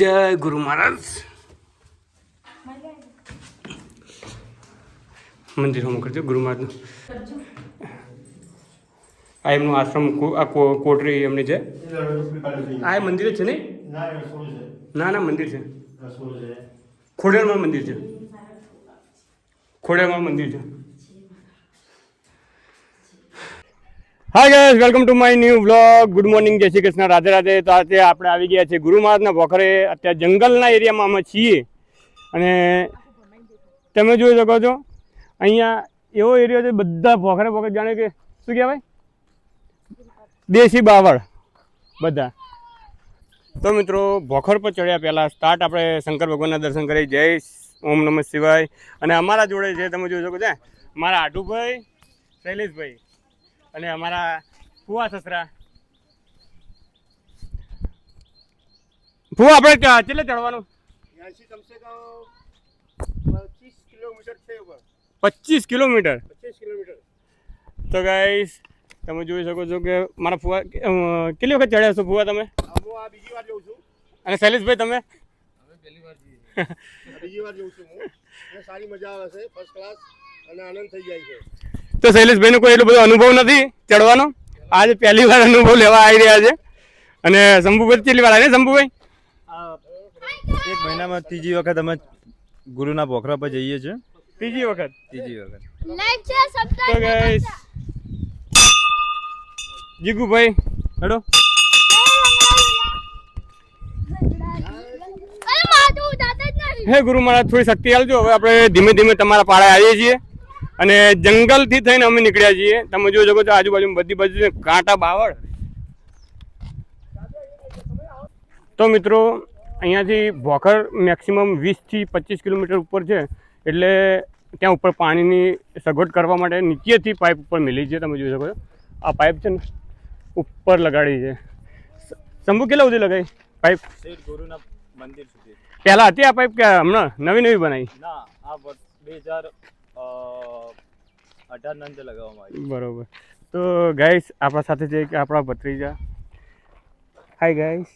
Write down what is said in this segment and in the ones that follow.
જય ગુરુ મહારાજ. મંદિર હોમ કરજો ગુરુ મહારાજનું. આ એમનું આશ્રમ, આ કોટરી એમની છે. આ મંદિર જ છે ને? ના ના, મંદિર છે. ખોડિયારમાં મંદિર છે. ખોડિયારમાં મંદિર છે. Hi guys, welcome to my new vlog. Good morning, જય શ્રી કૃષ્ણ, રાધે રાધે. તો આજે આપણે આવી ગયા છીએ ગુરુ મહારાજના ભોખરે. અત્યારે જંગલના એરિયામાં અમે છીએ અને તમે જોઈ શકો છો અહીંયા એવો એરિયો છે, બધા ભોખરે ભોખરે, જાણે કે શું કહેવાય, દેશી બાવળ બધા. તો મિત્રો, ભોખર પર ચડ્યા પહેલાં સ્ટાર્ટ આપણે શંકર ભગવાનના દર્શન કરી. જય ઓમ નમઃ શિવાય. અને અમારા જોડે છે, તમે જોઈ શકો છો, મારા આટુભાઈ, શૈલેષભાઈ અને અમારા ફુવા સસરા. ફુવા, આપણે કેટલે ચડવાનું? 25 કિલોમીટર. તો ગાઈસ, તમે જોઈ શકો છો કે મારા ફુવા કેટલી વખત ચડ્યા છો ફુવા તમે? બીજી વાર જઉં છું. અને શૈલેષભાઈ તમે? બીજી વાર જઉં છું હું. સારી મજા આવે છે, ફર્સ્ટ ક્લાસ, અને આનંદ થઈ જાય છે. તો શૈલેષભાઈનો કોઈ એટલો બધો અનુભવ નથી ચડવાનો. આજે પહેલી વાર અનુભવ લેવા આવી રહ્યા છે. અને શંભુભાઈ કેટલી વાર આવ્યા? શંભુભાઈ, એક મહિનામાં ત્રીજી વખત અમે ગુરુના ભોખરા પર જઈએ છીએ. ત્રીજી વખત. તો ગાઈસ, જીગુભાઈ હેડો. હે ગુરુ મહારાજ, થોડી શક્તિ આલજો. હવે આપણે ધીમે ધીમે તમારા પાળે આવીએ છીએ અને જંગલથી થઈને અમે નીકળ્યા છીએ. તમે જોઈ શકો છો આજુબાજુ બધી બાજુ કાંટા બાવળ. તો મિત્રો, અહીંયાથી ભોખર મેક્સિમમ 20 થી 25 કિલોમીટર ઉપર છે. એટલે ત્યાં ઉપર પાણીની સગવડ કરવા માટે નીચેથી પાઇપ ઉપર મિલી છે. તમે જોઈ શકો છો આ પાઇપ છે ને ઉપર લગાડી છે. શંભુ, કેટલા સુધી લગાવી પાઇપ? ગુરુના મંદિર સુધી. પહેલા હતી આ પાઇપ કે હમણાં નવી નવી બનાવી? ના, આ 2018 ના અંતે લગાવવામાં આવી. બરોબર. તો ગાઈસ, આપણા સાથે છે કે આપણા ભત્રીજા. હાય ગાઈસ,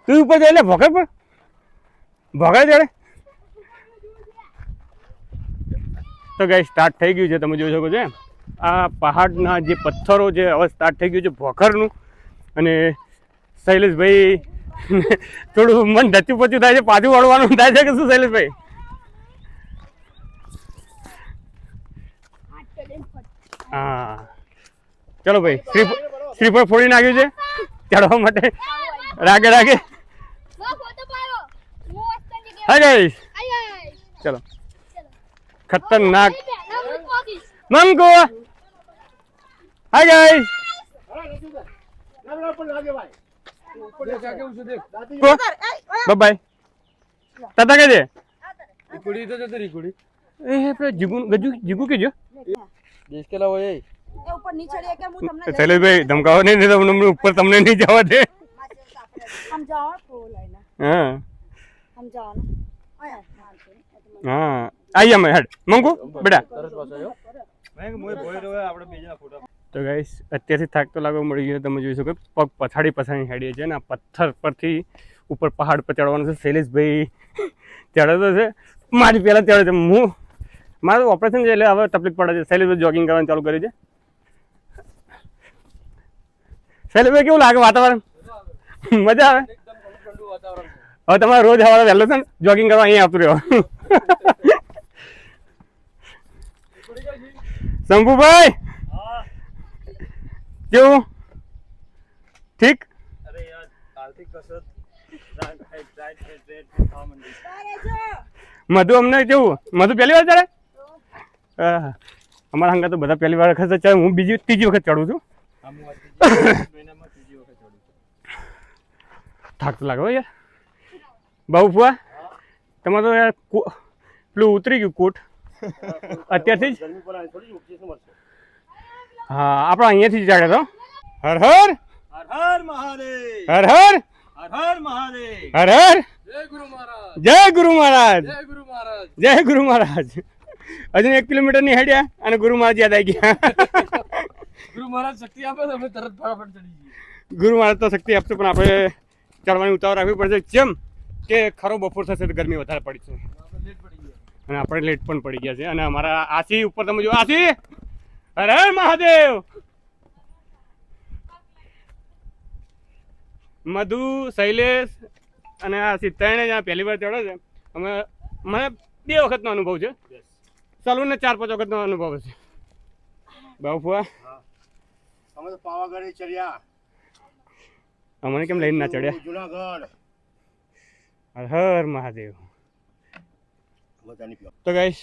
તું ઉપર જાય એટલે ભોખર પર ભોખર ચડે. તો ગાઈસ, સ્ટાર્ટ થઈ ગયું છે. તમે જોઈ શકો છો આ પહાડના જે પથ્થરો છે, હવે સ્ટાર્ટ થઈ ગયું છે ભોખરનું. અને શૈલેષભાઈ થોડું મન ઢચ્યું પચ્યું થાય છે, પાછું વળવાનું થાય છે કે શું શૈલેષભાઈ? હા, ચલો ભાઈ, શ્રીફળ ફોડી નાખ્યું છે ચડવા માટે. રાગે રાગે. હા ગાઈસ, ચલો. ખતરનાક મંગો. Hi guys, by. તાતા કે છે કુડી તો જતો રીકુડી. એ પેલો જીગુ કે જો દેશ કેલા હોય એ ઉપર નીચે રે કે હું તમને શૈલેષભાઈ ધમકાવો નહીં, તમને ઉપર તમને નહીં જવા દે. સમજાવો પ્રો લાઈના. હા, સમજાવો ને. હા, આઈ અમે હેડ મંગુ બેટા. તો ગાઈસ, અત્યારથી થાક તો લાગવા મળી ગયો. તમે જોઈ શકો પગ પછાડી પછાડી હેડીએ છે ને આ પથ્થર પરથી ઉપર પહાડ પર ચડવાનું છે. શૈલેષભાઈ ચડે તો છે, મારી પહેલાં ચડે છે. હું મારું ઓપરેશન છે એટલે હવે તકલીફ પડે છે. શૈલેષભાઈ જોગિંગ કરવાનું ચાલુ કરી છે. શૈલેષભાઈ, કેવું લાગે વાતાવરણ? મજા આવે? હવે તમારે રોજ સવારે વહેલો છે ને જોગિંગ કરવા અહીંયા આવતું રહેવાનું. શંભુભાઈ, કેવું? ઠીક? અરે યાર, આર્થિક કસરત મધુ અમને કેવું? મધુ પહેલી વાર ચડે? અમારા હંગા તો બધા પહેલી વાર વખત ચડે. હું ત્રીજી વખત ચડું છું. થાક તો લાગે યાર. બહુ ફુવા, તમારે તો યાર પેલું ઉતરી ગયું કોટ અત્યારથી જ. હા, આપણે અહીંયાથી જ ચડ્યા તો. હર હર હર મહાદેવ. હર હર હર મહાદેવ. હર હર. જય ગુરુ મહારાજ. જય ગુરુ મહારાજ. જય ગુરુ મહારાજ. જય ગુરુ મહારાજ. હજુ 1 કિલોમીટર ની હેડ્યા અને ગુરુ મહારાજ યાદ આવી ગયા. ગુરુ મહારાજ શક્તિ આપે તો અમે તરત ફટાફટ ચડી જઈએ. ગુરુ મહારાજ તો શક્તિ આપશે પણ આપણે ચડવાની ઉતાવળ રાખવી પડશે જેમ કે ખરો બપોર થશે તો ગરમી વધારે પડી છે આપણે લેટ પડી ગયા. અને આપણે લેટ પણ પડી ગયા છે અને અમારા આસી ઉપર તમે જો આસી હર હર મહાદેવ મધુ શૈલેષ અને આસી ત્રણે જ્યાં પહેલી વાર ચડે છે અમે મને 2 વખતનો અનુભવ છે સલૂનને 4-5 વખતનો અનુભવ છે બાપુ ફુવા અમે તો પાવાગઢે ચડ્યા, અમને કેમ લઈને ના ચડ્યા જુનાગઢ હર હર મહાદેવ બધાની પીવા. તો ગાઈસ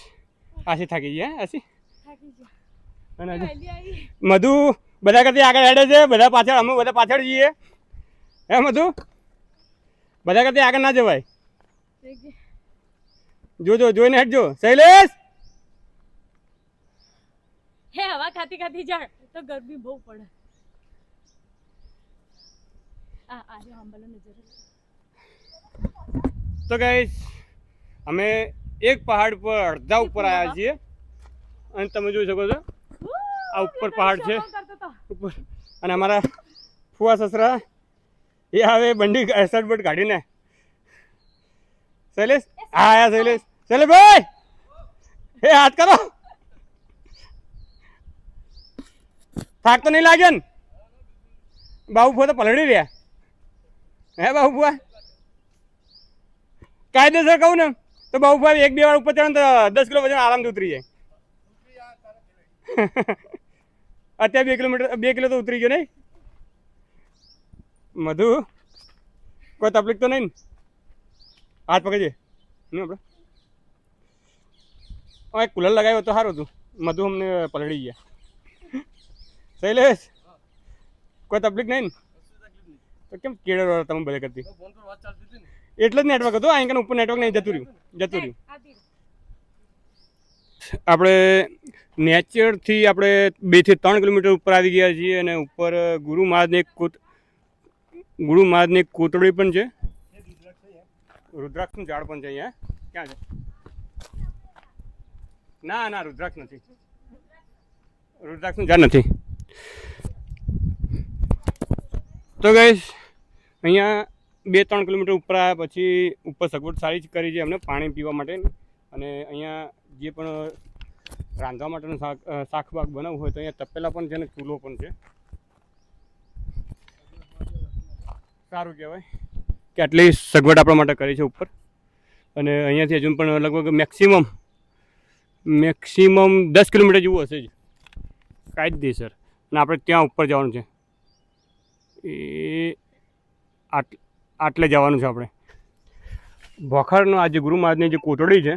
આસી થાકી ગયા આસી થાકી ગયા. અને હજુ વહેલી આવી. મધુ બધા કરતી આગળ હેડે છે બધા પાછળ અમે બધા પાછળ જઈએ હે મધુ બધા કરતી આગળ ના જવાય જોજો જોઈને હેડજો શૈલેષ હે હવા ખાતી ખાતી જા તો ગરમી બહુ પડે. આ જો હંબલો નજર. તો ગાઈસ અમે એક પહાડ પર અડધા ઉપર આવ્યા છીએ અને તમે જોઈ શકો છો આ ઉપર પહાડ છે ઉપર અને અમારા ફુવા સસરા એ હવે બંડી શર્ટ બટ કાઢીને શૈલેષ હા આયા શૈલેષ ભાઈ એ હાથ કરો થાક તો નહીં લાગે ને બાબુ ફુવા તો પલળી રહ્યા હે બાબુ ફુવા કાયદેસર કહું ને તો બાબુ ફુવા 1-2 વાર ઉપર ચડે તો 10 કિલો વજન આરામથી ઉતરી જાય અત્યારે 2 કિલો તો ઉતરી ગયો નહીં મધુ કોઈ તકલીફ તો નહીં ને હાથ પકડજે નહીં આપણે એક કુલર લગાવ્યો તો સારું હતું મધુ અમને પલળી ગયા શૈલેષ કોઈ તકલીફ નહીં ને તો કેમ કેળો તમે બધે કરતી ફોન પર વાત ચાલતી હતી ને. એટલે જ નેટવર્ક હતું અહીં ઉપર નેટવર્ક નહીં જતું રહ્યું આપણે નેચરથી આપણે 2 થી 3 કિલોમીટર ઉપર આવી ગયા છીએ અને ઉપર ગુરુ મહારાજની એક કોતરડી પણ છે રુદ્રાક્ષનું ઝાડ પણ છે અહીંયા ક્યાં છે ના રુદ્રાક્ષ નથી રુદ્રાક્ષનું ઝાડ નથી તો ગાઈસ અહીંયા 2-3 કિલોમીટર ઉપર આવ્યા પછી ઉપર સગવડ સારી જ કરી છે અમને પાણી પીવા માટે અને અહીંયા જે પણ રાંધવા માટેનું શાક બાક બનાવવું હોય તો અહીંયા તપેલા પણ છે ને ચૂલો પણ છે સારું કહેવાય કે આટલી સગવડ આપણા માટે કરી છે ઉપર અને અહીંયાથી હજુ પણ લગભગ મેક્સિમમ 10 કિલોમીટર જેવું હશે જ કાયદેસર અને આપણે ત્યાં ઉપર જવાનું છે એ આટલે જવાનું છે આપણે ભોખરનો આ જે ગુરુ મહારાજની જે કોટડી છે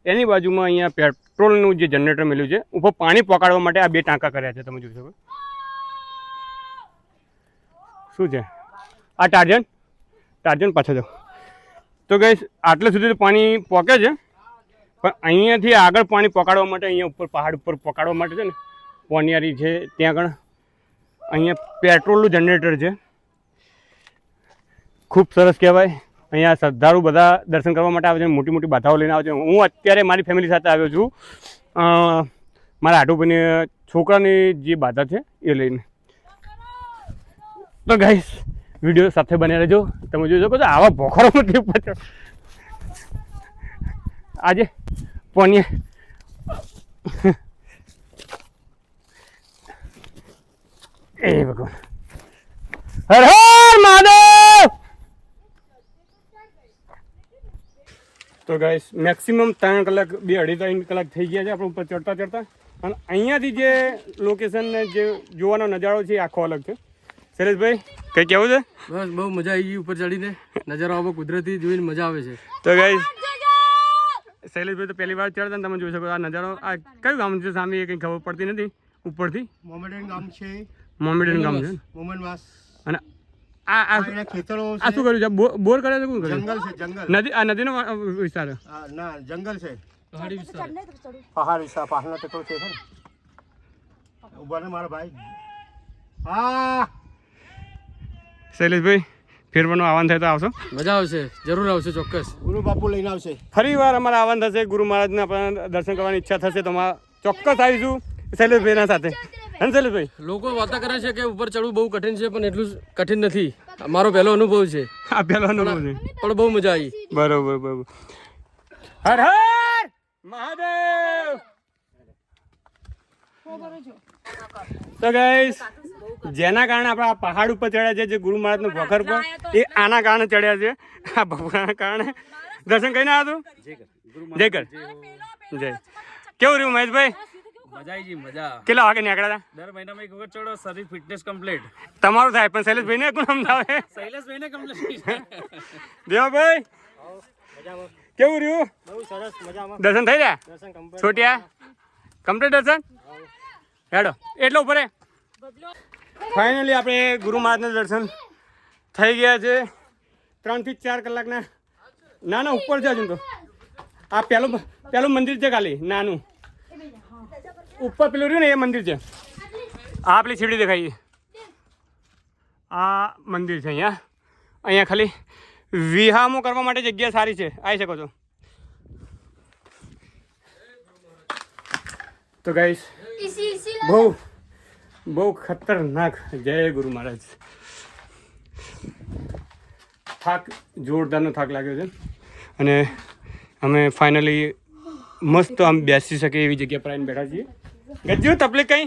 એની બાજુમાં અહીંયા પેટ્રોલનું જે જનરેટર મળ્યું છે ઉપર પાણી પકાડવા માટે આ 2 ટાંકા કર્યા છે તમે જોઈ શકો શું છે આ ટાર્જન પાછળ જાઓ તો ગાઈસ આટલે સુધી તો પાણી પોકે છે પણ અહીંયાથી આગળ પાણી પકાડવા માટે અહીંયા ઉપર પહાડ ઉપર પકાડવા માટે છે ને પોનિયારી છે ત્યાં આગળ અહીંયા પેટ્રોલનું જનરેટર છે ખૂબ સરસ કહેવાય અહીંયા શ્રદ્ધાળુ બધા દર્શન કરવા માટે આવે છે મોટી મોટી બાધાઓ લઈને આવે છે હું અત્યારે મારી ફેમિલી સાથે આવ્યો છું મારા આટુભાઈની છોકરાની જે બાધા છે એ લઈને તો ગાઈસ વિડીયો સાથે બન્યા રહેજો તમે જોઈ શકો છો આવા ભોખરોમાં ટ્રીપ પર આજે પોનિયા એ ભગવાન હર હર મહાદેવ તો ગાઈસ મેક્સિમમ 3 કલાક 2-2.5 કલાક થઈ ગયા છે આપણે ઉપર ચડતા અને અહીંયાથી જે લોકેશન જે જોવાનો નજારો છે એ આખો અલગ છે શૈલેષભાઈ કંઈ કહેવું છે બસ બહુ મજા આવી ગઈ ઉપર ચડીને નજારો આવો કુદરતી જોઈને મજા આવે છે. તો ગાઈસ શૈલેષભાઈ તો પહેલી વાર ચડતા ને તમે જોઈ શકો આ નજારો આ કયું ગામ છે સામે એ કંઈ ખબર પડતી નથી ઉપરથી મોમેડન ગામ છે, મોમેડન ગામ છે મોમનવાસ અને આ ખેતરો આ શું કર્યું છે બોર કરે છે શું કર્યું જંગલ છે, જંગલ નદી આ નદીનો વિસ્તાર ના જંગલ છે, પહાડી વિસ્તાર. પહાડ વિસ્તાર, પહાડનો ટેકરો છે ને ઉભા ને મારા ભાઈ. હા શૈલેષભાઈ ફેરવાનું આવવાનું થાય તો આવશો મજા આવશે, જરૂર આવશે ચોક્કસ. ગુરુ બાપુ લઈને આવશે. ફરી વાર અમારે આવવાનું થશે ગુરુ મહારાજને આપણા દર્શન કરવાની ઈચ્છા થશે તો ચોક્કસ આવીશું શૈલેષભાઈના સાથે હા શૈલેષભાઈ લોકો વાતા કરે છે કે ઉપર ચડવું બહુ કઠિન છે પણ એટલું કઠિન નથી મારો પહેલો અનુભવ છે આ પહેલો અનુભવ છે પણ બહુ મજા આવી બરોબર બરોબર હર હર મહાદેવ તો ગાઈસ જેના કારણે આપણે આ પહાડ ઉપર ચડ્યા છે જે ગુરુ મહારાજનું ભોખર પર એ આના કારણે ચડ્યા છે આ ભગવાનના કારણે દર્શન કરીને આવ્યો તું જય કર જય કેવું રહ્યું મહેશભાઈ મજા કેટલા વાગે નીકળ્યા હતા દર મહિનામાં એક વખત ચડો શરીર ફિટનેસ કમ્પ્લીટ તમારું થાય પણ શૈલેષભાઈ ને કોણ સમજાવે શૈલેષભાઈને કમ્પ્લીટ દેવાભાઈ કેવું રહ્યું બહુ સરસ મજામાં દર્શન થઈ ગયા દર્શન કમ્પ્લીટ છોટ્યા કમ્પ્લીટ દર્શન હેડો એટલો ઉપર ફાઇનલી આપણે ગુરુ મહારાજના દર્શન થઈ ગયા છે 3 થી 4 કલાકના ના ઉપર છે હજુ તો આ પહેલું મંદિર છે ખાલી નાનું ઉપર પેલું રહ્યું ને એ મંદિર છે આ પેલી સીડી દેખાય આ મંદિર છે અહીંયા ખાલી વિહામો કરવા માટે જગ્યા સારી છે આવી શકો છો તો ગાઈસ બહુ ખતરનાક જય ગુરુ મહારાજ થાક જોરદારનો થાક લાગ્યો છે અને અમે ફાઇનલી મસ્ત આમ બેસી શકે એવી જગ્યા પર આવીને બેઠા છીએ ગજ્જુ તકલીફ કઈ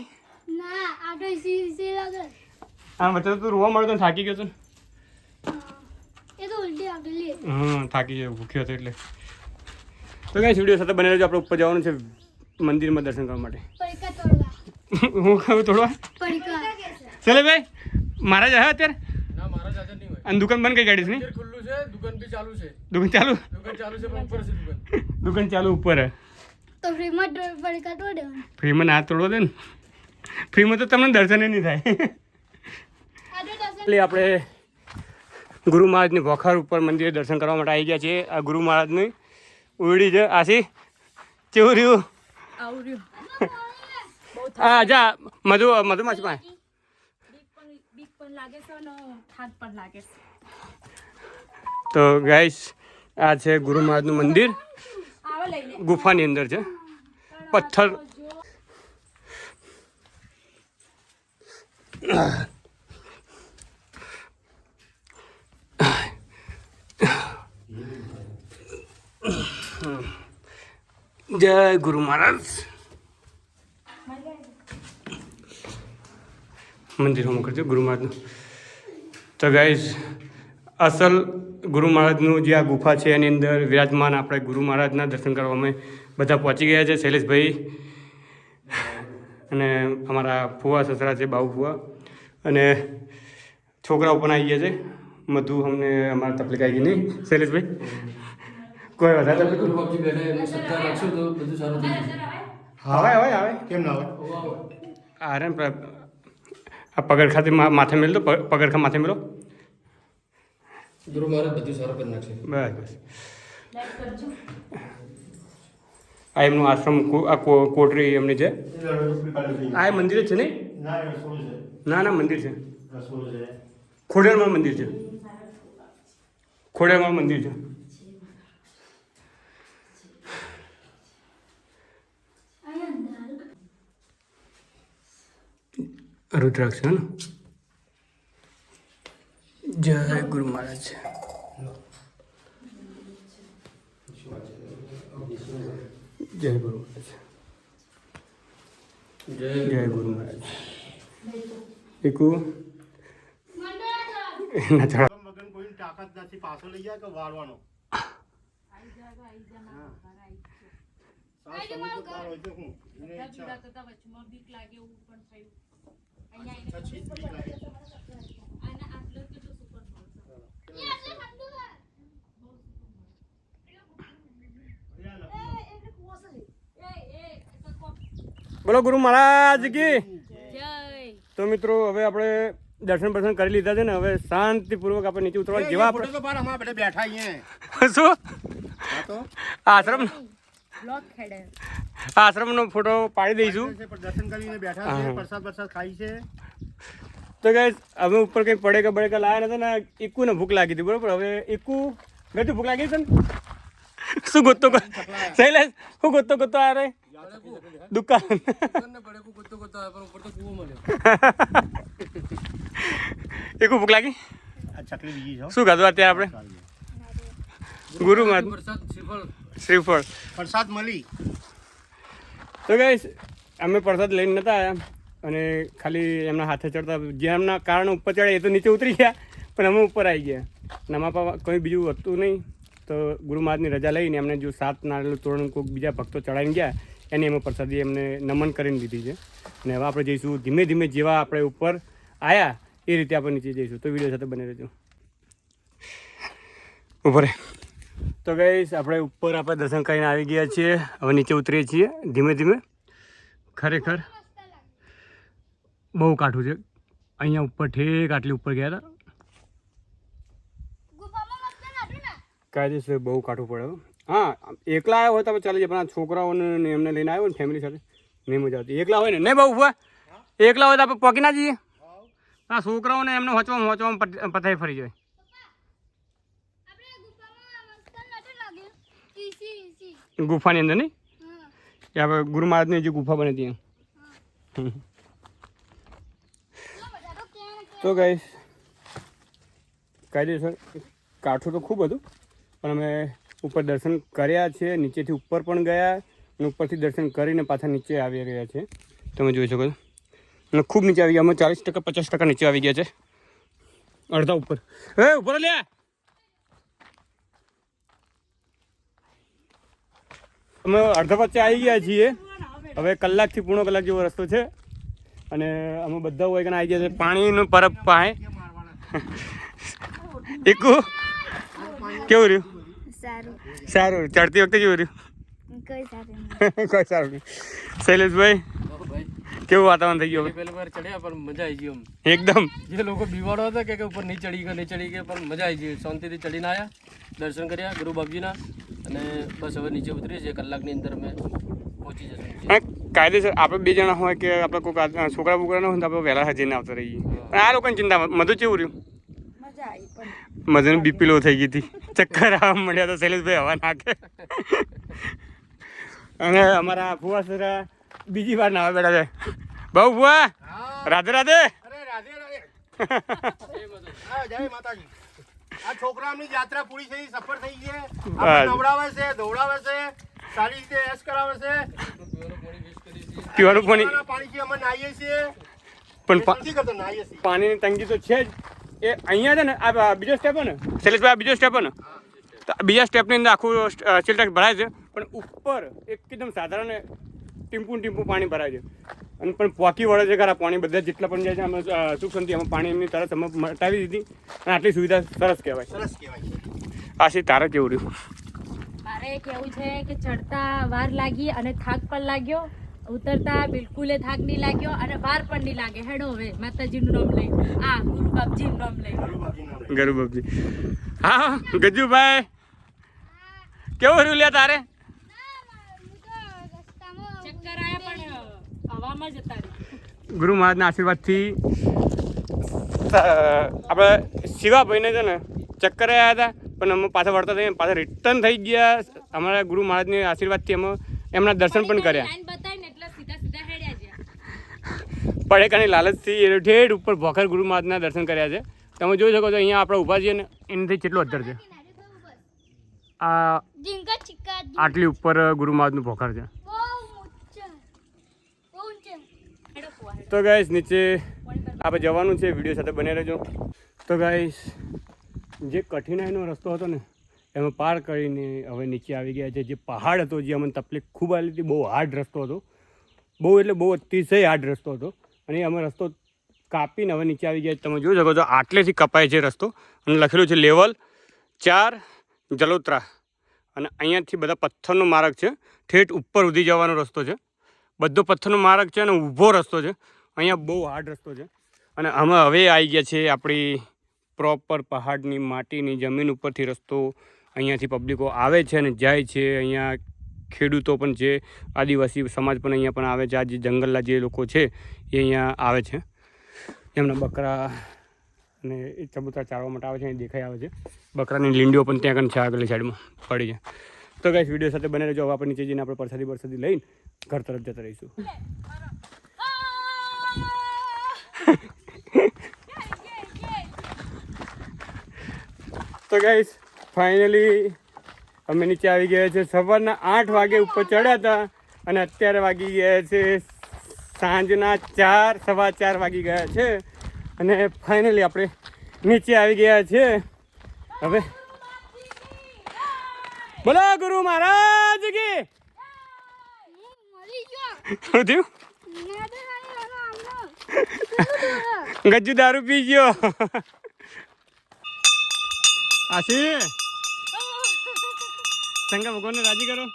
આમ બતા તું રોવા મળતો થાકી ગયો હતો થાકી ગયો ભૂખ્યો હતો એટલે તો કઈ વિડીયો સાથે બનેલો છે આપણે ઉપર જવાનું છે મંદિરમાં દર્શન કરવા માટે હું કહું તોડવા ચલે ભાઈ મારા જ હે અત્યારે ના મારા જાજર નહીં હોય અને દુકાન બંધ કઈ ગાડી છે નહીં મંદિર ખુલ્લું છે દુકાન બી ચાલુ છે દુકાન ચાલુ છે પણ ઉપર છે દુકાન દુકાન ચાલુ ઉપર હે તો ફ્રીમાં પડીકા તોડે ફ્રીમાં ના તોડવો દે ને ફ્રીમાં તો તમને દર્શન નહીં થાય એટલે આપણે ગુરુ મહારાજની વખાર ઉપર મંદિરે દર્શન કરવા માટે આવી ગયા છીએ આ ગુરુ મહારાજની ઉડી છે આશી કેવું રહ્યું હા જા મધુમાછી પાસે બીક પણ લાગે છે અને થાક પણ લાગે છે તો ગાઈસ આ છે ગુરુ મહારાજનું મંદિર આવો લઈ લે ગુફાની અંદર છે પથ્થર જય ગુરુ મહારાજ મંદિર હોમ કરજો ગુરુ મહારાજનું તો ગાઈસ અસલ ગુરુ મહારાજનું જે આ ગુફા છે એની અંદર વિરાજમાન આપણે ગુરુ મહારાજના દર્શન કરવા અમે બધા પહોંચી ગયા છે શૈલેષભાઈ અને અમારા ફુવા સસરા છે બાબુ ફુવા અને છોકરાઓ પણ આવી ગયા છે મધુ અમને અમારા તકલીફ આવી ગઈ નહીં શૈલેષભાઈ કોઈ વધારે તકલીફ બાપજી બેઠા એમની શ્રદ્ધા રાખશો તો બધું સારું થઈ જશે આવે કેમ ના હોય અરે આ પગરખાથી માથે મેળ દો પગરખા માથે મેળો ગુરુ મહારાજ બધું સારું કરી નાખશે બસ આ એમનું આશ્રમ આ કોટરી એમની છે આ એ મંદિર જ છે નહીં ના રસોડું છે ના મંદિર છે રસોડું છે ખોડિયારમાં મંદિર છે ખોડિયારમાં મંદિર છે રુદ્રાક્ષ છે ને જય ગુરુ મહારાજ જય ગુરુ મહારાજ જય ગુરુ મહારાજ એકુ ના ચડા વગર કોઈ તાકાત નથી પાછો લઈ જાય કે વાળવાનો વચમાં બીક લાગે એવું પણ થયું અહીંયા અને આટલું કેટલું સુપર બોલો ગુરુ મહારાજ કી જય તો મિત્રો હવે આપણે દર્શન બર્શન કરી લીધા છે ને હવે શાંતિપૂર્વક આપણે નીચે ઉતરવા જેવા આપણે તો બાર અમાર બધા બેઠા અહીંયા શું હા તો આશ્રમ બ્લોક ખેડે આશ્રમનો ફોટો પાડી દઈશું દર્શન કરીને બેઠા છે પ્રસાદ ખાઈ છે તો ગાઈસ અમે ઉપર કંઈ પડેકા લાયા નતા ને ઈકુને ભૂખ લાગી હતી બરોબર હવે ઈકુ ગતું ભૂખ લાગી છે ને શું ગોતતો શૈલેષ શું ગોતતો આ રે દુકાન એ ખૂબ ભૂખ લાગી. આ ચકલી બીજી છે શું ખાધું અત્યારે આપણે? ગુરુ માત શ્રીફળ. પ્રસાદ મળી. તો ગાઈસ અમે પ્રસાદ લઈને નહોતા આવ્યા અને ખાલી એમના હાથે ચડતા જેમના કારણે ઉપર ચડે એ તો નીચે ઉતરી ગયા, પણ અમે ઉપર આવી ગયા. અને અમારા પાસે કોઈ બીજું હતું નહીં, તો ગુરુ મહારાજની રજા લઈને એમને જો 7 નારિયેળ તોરણ કોઈક બીજા ભક્તો ચડાવીને ગયા એની અમે પ્રસાદી એમને નમન કરીને દીધી છે. અને હવે આપણે જઈશું ધીમે ધીમે, જેવા આપણે ઉપર આવ્યા એ રીતે આપણે નીચે જઈશું. તો વિડીયો સાથે બને રહેજો. ઉપર તો ગાઈસ આપણે ઉપર આપણે દર્શન કરીને આવી ગયા છીએ. હવે નીચે ઉતરીએ છીએ ધીમે ધીમે. ખરેખર બહુ કાઠું છે અહીંયા ઉપર, ઠેક આટલી ઉપર ગયા હતા. કાયદેસર બહુ કાઠું પડે. હા, એકલા આવ્યો હોય તો ચાલી જાય, પણ આ છોકરાઓને એમને લઈને આવ્યો ને ફેમિલી સાથે નહીં મજા આવતી. એકલા હોય ને નહીં બહુ હોય, એકલા હોય તો આપણે પહોંચી ના જઈએ. હા, છોકરાઓને એમને હોંચવામાં પથાઈ ફરી જાય. ગુફાની અંદર નહીં, એ આપણે ગુરુ મહારાજની જે ગુફા બની હતી. તો ગાઈસ કાયદેસર કાઠું તો ખૂબ હતું, પણ અમે ઉપર દર્શન કર્યા છે. નીચેથી ઉપર પણ ગયા અને ઉપરથી દર્શન કરીને પાછા નીચે આવી રહ્યા છે. તમે જોઈ શકો છો. અને ખૂબ નીચે આવી ગયા. અમે 40% 50% નીચે આવી ગયા છે. અડધા ઉપર. ઉપર લે. અમે અડધા વચ્ચે આવી ગયા છીએ. હવે કલાકથી પૂર્ણ કલાક જેવો રસ્તો છે અને અમે બધા હોય કે આવી ગયા છે. પાણીનું પરબ પાય એકુ કેવું રહ્યું? સારું. ચડતી વખતે કેવું રહ્યું? કોઈ સારું નહીં. શૈલેષભાઈ કેવું વાતાવરણ થઈ ગયું? પહેલી વાર ચડ્યા પણ મજા આવી ગઈ. એકદમ જે લોકો બીવાડો હતા કે ઉપર નહીં ચડી ગયા પણ મજા આવી ગઈ. શાંતિથી ચડીને આવ્યા, દર્શન કર્યા ગુરુ બાપજીના, અને બસ હવે નીચે ઉતરીએ છીએ. કલાકની અંદર અમે પહોંચી જશું. કાયદેસર આપણે 2 જણા હોય કે આપણે કોઈ છોકરા બોકરા હોય તો આપણે વહેલા જઈને આવતા રહીએ. પણ આ લોકોની ચિંતા. મધુ કેવું રહ્યું? મધુને બીપી લો થઈ ગઈ હતી, ચક્કર આવવા મળ્યા તો શૈલેષભાઈ હવા નાખે. અને અમારા ફુવા સરા બીજી વાર નાવા બેઠા છે. બહુ ફુવા રાધે રાધે. અરે રાધે રાધે. હા, જય માતાજી. આ છોકરાઓની યાત્રા પૂરી થઈ, સફર થઈ ગઈ. આપણે નવડાવે છે, દોડાવે છે, સારી રીતે એશ કરાવે છે. પીવાનું પાણીથી અમે નાહીએ છીએ, પણ નથી કરતા, નાહીએ છીએ. પાણીની તંગી તો છે જ. એ અહીંયા છે ને, આ બીજો સ્ટેપ હોય ને શૈલેષભાઈ, આ બીજો સ્ટેપ હોય ને, તો બીજા સ્ટેપની અંદર આખું સિલટેક્સ ભરાય છે, પણ ઉપર એકદમ સાધારણ ટીમ્પું પાણી ભરાય છે. અને પણ પોકી વળે છે ખરા પાણી. બધા જેટલા પણ જાય છે અમે સુખ શાંતિ અમે પાણીની તરત અમે મટાવી દીધી. અને આટલી સુવિધા સરસ કહેવાય. સરસ કહેવાય છે. આશી તારે કેવું રહ્યું? મારે કેવું છે કે ચડતા વાર લાગી અને થાક પણ લાગ્યો, ઉતરતા બિલકુલ થાક નહીં લાગ્યો અને વાર પણ નહીં લાગે. હેડો હવે માતાજીનું નામ લઈ, આ ગુરુ બાપજીનું નામ લઈ. ગરુ બાપજી. હા ગજુભાઈ કેવું રહ્યું લે તારે? ચક્કર આયા પણ હવામાં જતા રહ્યા. ગુરુ મહારાજના આશીર્વાદથી આપણે શિવાભાઈને છે ને ચક્કર આવ્યા હતા, પણ અમે પાછા વળતા થઈને પાછા રિટર્ન થઈ ગયા. અમારા ગુરુ મહારાજની આશીર્વાદથી અમે એમના દર્શન પણ કર્યા. લાઈન બતાવીને એટલે સીધા હેડ્યા ગયા. પડેકાની લાલચથી એ ઠેઠ ઉપર ભોખર ગુરુ મહારાજના દર્શન કર્યા છે. તમે જોઈ શકો છો અહીંયા આપણે ઊભા છીએ ને એનાથી કેટલું અંતર છે. આ આટલી ઉપર ગુરુ મહારાજનું ભોખર છે. તો ગાઈસ નીચે આપણે જવાનું છે. વિડીયો સાથે બને રહેજો. તો ગાઈસ જે કઠિનાઈનો રસ્તો હતો ને એમાં પાર કરીને હવે નીચે આવી ગયા છે. જે પહાડ હતો, જે અમને તકલીફ ખૂબ આવી હતી, બહુ હાર્ડ રસ્તો હતો. બહુ એટલે બહુ અતિશય હાર્ડ રસ્તો હતો. અને અમે રસ્તો કાપીને હવે નીચે આવી ગયા. તમે જોઈ શકો છો આટલેથી કપાય છે રસ્તો. અને લખેલું છે લેવલ 4 જલોત્રા. અને અહીંયાથી બધા પથ્થરનો માર્ગ છે. ઠેઠ ઉપર સુધી જવાનો રસ્તો છે. બધો પથ્થરનો માર્ગ છે અને ઊભો રસ્તો છે. અહીંયા બહુ હાર્ડ રસ્તો છે. અને અમે હવે આવી ગયા છે આપણી પ્રોપર પહાડની માટીની જમીન ઉપરથી રસ્તો. અહીંયાથી પબ્લિકો આવે છે અને જાય છે. અહીંયા ખેડૂતો પણ છે, આદિવાસી સમાજ પણ અહીંયા પણ આવે છે. આ જે જંગલના જે લોકો છે એ અહીંયા આવે છે. એમના બકરા અને એ ચબૂતરા ચારવા માટે આવે છે. અહીં દેખાઈ આવે છે. બકરાની લીંડીઓ પણ ત્યાં આગળ છે, આગળની સાઈડમાં પડી છે. તો ગાઈસ વિડીયો સાથે બને રહેજો. હવે આપણે નીચે જઈને આપણે પ્રસાદી લઈને ઘર તરફ જતા રહીશું. તો ગાઈસ ફાઇનલી અમે નીચે આવી ગયા છે. સવારના 8 વાગે ઉપર ચડ્યા હતા અને અત્યારે વાગી ગયા છે સાંજના 4, સવા 4 વાગી ગયા છે અને ફાઇનલી આપણે નીચે આવી ગયા છે. હવે બોલો ગુરુ મહારાજ કી. શું થયું? ગજ્જુ દારૂ પી ગયો. આશી શંકર ભગવાનને રાજી કરો.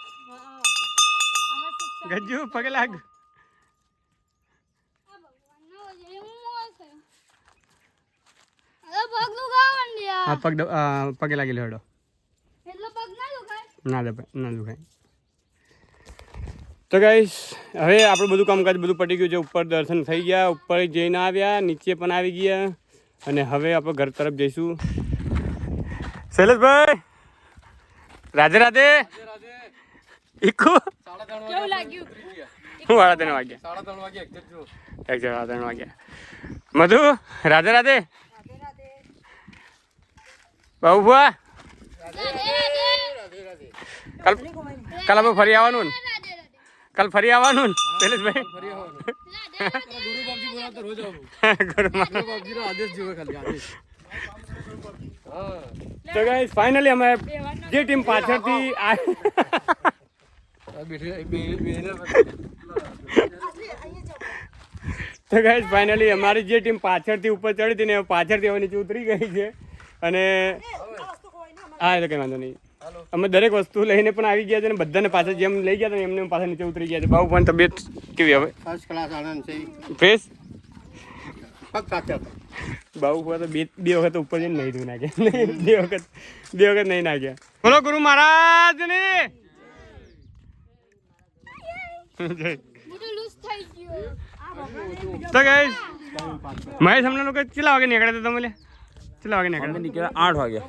ગજ્જુ પગે લાગ. હા પગે લાગી હેડો. ના દુખાય. તો ગાઈસ હવે આપણું બધું કામકાજ બધું પટી ગયું છે. ઉપર દર્શન થઈ ગયા, ઉપર જઈને આવ્યા, નીચે પણ આવી ગયા અને હવે આપણે ઘર તરફ જઈશું. શૈલેષભાઈ રાધે રાધે. ઈકુ કેવું લાગ્યું? હું 3:30 વાગ્યા. 3:30 વાગ્યા. મધુ રાધે રાધે. બાબુ ભુવા કાલ આપણે ફરી આવવાનું ને? કાલ ફરી આવવાનું ને શૈલેષભાઈ? તો ગાઈસ ફાઇનલી અમે જે ટીમ પાછળથી તો ગાઈસ ફાઇનલી અમારી જે ટીમ પાછળથી ઉપર ચડી હતી ને પાછળથી હવે નીચે ઉતરી ગઈ છે અને હા તો કંઈ વાંધો નહીં. અમે દરેક વસ્તુ લઈને પણ આવી ગયા છે ને બધાને પાછળ જેમ લઈ ગયા હતા એમને પાછા નીચે ઉતરી ગયા છે. બાબુ પણ તબિયત કેવી હવે? ફર્સ્ટ ક્લાસ આનંદ છે. ફ્રેશ? પગ કાપ્યા. બાબુ તો બે વખત ઉપર જઈને નહીં ધોઈ નાખ્યા. બે વખત નહીં નાખ્યા. બોલો ગુરુ મહારાજ ને. તો ગાઈસ મહેશ અમને લોકો કેટલા વાગે નીકળ્યા હતા તમે? કેટલા વાગે નીકળ્યા? 8 વાગે.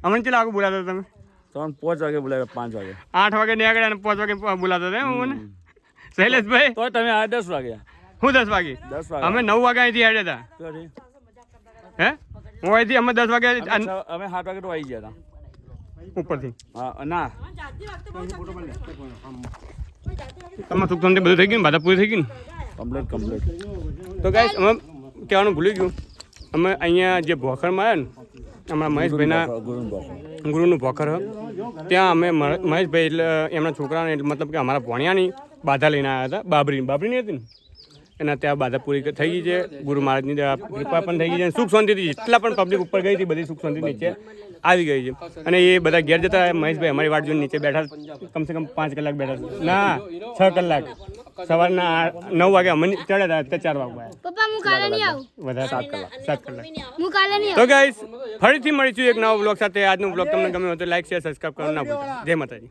અમને કેટલા વાગે બોલાતા તમે? તમને 5 વાગે બોલાવ્યા, 5 વાગે. 8 વાગે નીકળ્યા અને 5 વાગે બોલાતા હતા એમ મને. શૈલેષભાઈ તો તમે આ 10 વાગ્યા. હું 10 વાગે. 10 વાગે અમે 9 વાગે અહીંથી હેડ્યા હતા. હે હું અહીંથી અમે 10 વાગે અમે 7 વાગે તો આવી ગયા હતા ઉપરથી. હા ના તમારે સુખ શાંતિ બધું થઈ ગયું ને? બાધા પૂરી થઈ ગઈ ને? કમ્પ્લીટ. તો ગાઈસ અમે કહેવાનું ભૂલી ગયું. અમે અહીંયા જે ભોખરમાં આવ્યા ને હમણાં મહેશભાઈના ગુરુનું ભોખર ત્યાં અમે મહેશભાઈ એટલે એમના છોકરાને એટલે મતલબ કે અમારા ભણ્યાની બાધા લઈને આવ્યા હતા. બાબરીની હતી ને એના ત્યાં બાધા પૂરી થઈ ગઈ છે. ગુરુ મહારાજની કૃપા પણ થઈ ગઈ છે. સુખ શાંતિથી જેટલા પણ પબ્લિક ઉપર ગઈ હતી બધી સુખ શાંતિ નીચે આવી ગઈ છે અને એ બધા ઘેર જતા મહેશભાઈ અમારી વાટ જોઈને નીચે બેઠા કમસે કમ 5 કલાક બેઠા. ના 6 કલાક. સવારના 9 વાગે અમે ચડ્યા હતા, અત્યારે 4 વાગ્યા. પપ્પા હું કાલે નહીં આવું. વધારે 7 કલાક. હું કાલે નહીં તો ગાઈસ ફરીથી મળીશું એક નવા બ્લોગ સાથે. આજનો બ્લોગ તમને ગમ્યો હોય તો લાઈક શેર સબસ્ક્રાઈબ કરવાનું ના ભૂલતા. જય માતાજી.